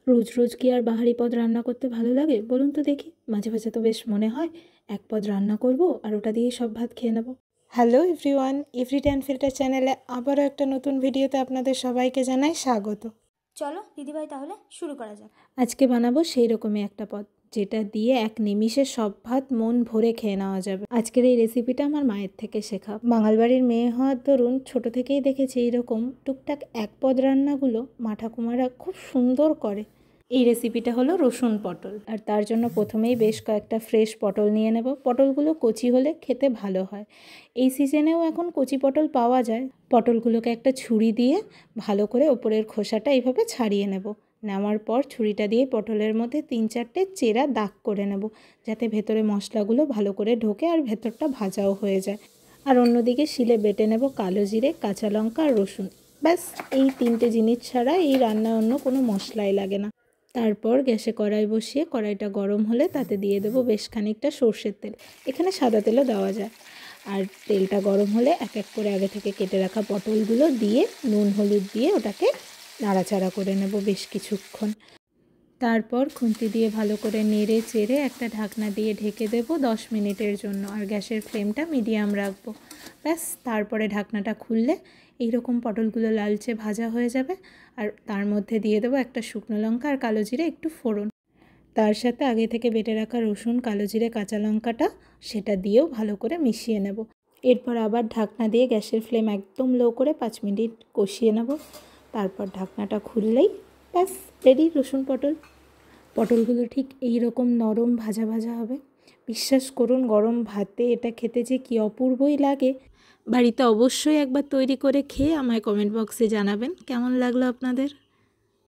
রোজ রোজ কি আর বাহারি পদ রান্না করতে ভালো লাগে বলুন তো দেখি? মাঝে মাঝে তো বেশ মনে হয় এক পদ রান্না করব আর ওটা দিয়েই সব ভাত খেয়ে নেব। হ্যালো এভরিওয়ান, এভরিডে আনফিল্টার চ্যানেলে আবারও একটা নতুন ভিডিওতে আপনাদের সবাইকে জানাই স্বাগত। চলো দিদিভাই তাহলে শুরু করা যাক। আজকে বানাবো সেই রকমই একটা পদ, যেটা দিয়ে এক নিমিষে সব ভাত মন ভরে খেয়ে নেওয়া যাবে। আজকের এই রেসিপিটা আমার মায়ের থেকে শেখা। বাঙাল বাড়ির মেয়ে হওয়ার দরুন ছোট থেকেই দেখেছি এইরকম টুকটাক এক পদ রান্নাগুলো মা ঠাকুমারা খুব সুন্দর করে। এই রেসিপিটা হলো রসুন পটল, আর তার জন্য প্রথমেই বেশ কয়েকটা ফ্রেশ পটল নিয়ে নেব। পটলগুলো কচি হলে খেতে ভালো হয়। এই সিজনেও এখন কচি পটল পাওয়া যায়। পটলগুলোকে একটা ছুরি দিয়ে ভালো করে ওপরের খোসাটা এইভাবে ছাড়িয়ে নেব। নেওয়ার পর ছুরিটা দিয়ে পটলের মধ্যে 3-4টে চেরা দাগ করে নেব, যাতে ভেতরে মশলাগুলো ভালো করে ঢোকে আর ভেতরটা ভাজাও হয়ে যায়। আর অন্যদিকে শিলে বেটে নেব কালো জিরে, কাঁচা লঙ্কা আর রসুন। ব্যাস, এই 3টে জিনিস ছাড়া এই রান্না অন্য কোনো মশলাই লাগে না। তারপর গ্যাসে কড়াই বসিয়ে কড়াইটা গরম হলে তাতে দিয়ে দেবো বেশ খানিকটা সর্ষের তেল। এখানে সাদা তেলও দেওয়া যায়। আর তেলটা গরম হলে এক এক করে আগে থেকে কেটে রাখা পটলগুলো দিয়ে নুন হলুদ দিয়ে ওটাকে নাড়াচাড়া করে নেব বেশ কিছুক্ষণ। তারপর খুন্তি দিয়ে ভালো করে নেড়ে চেড়ে একটা ঢাকনা দিয়ে ঢেকে দেব 10 মিনিটের জন্য, আর গ্যাসের ফ্লেমটা মিডিয়াম রাখবো। ব্যাস, তারপরে ঢাকনাটা খুললে এইরকম পটলগুলো লালচে ভাজা হয়ে যাবে। আর তার মধ্যে দিয়ে দেবো একটা শুকনো লঙ্কা আর কালো জিরে একটু ফোড়ন। তার সাথে আগে থেকে বেটে রাখা রসুন, কালো জিরে, কাঁচা লঙ্কাটা সেটা দিয়েও ভালো করে মিশিয়ে নেব। এরপর আবার ঢাকনা দিয়ে গ্যাসের ফ্লেম একদম লো করে 5 মিনিট কষিয়ে নেব। তারপর ঢাকনাটা খুললেই ব্যাস রেডি রসুন পটল। পটলগুলো ঠিক এই রকম নরম ভাজা ভাজা হবে। বিশ্বাস করুন, গরম ভাতে এটা খেতে যে কী অপূর্বই লাগে। বাড়িতে অবশ্যই একবার তৈরি করে খেয়ে আমায় কমেন্ট বক্সে জানাবেন কেমন লাগলো আপনাদের।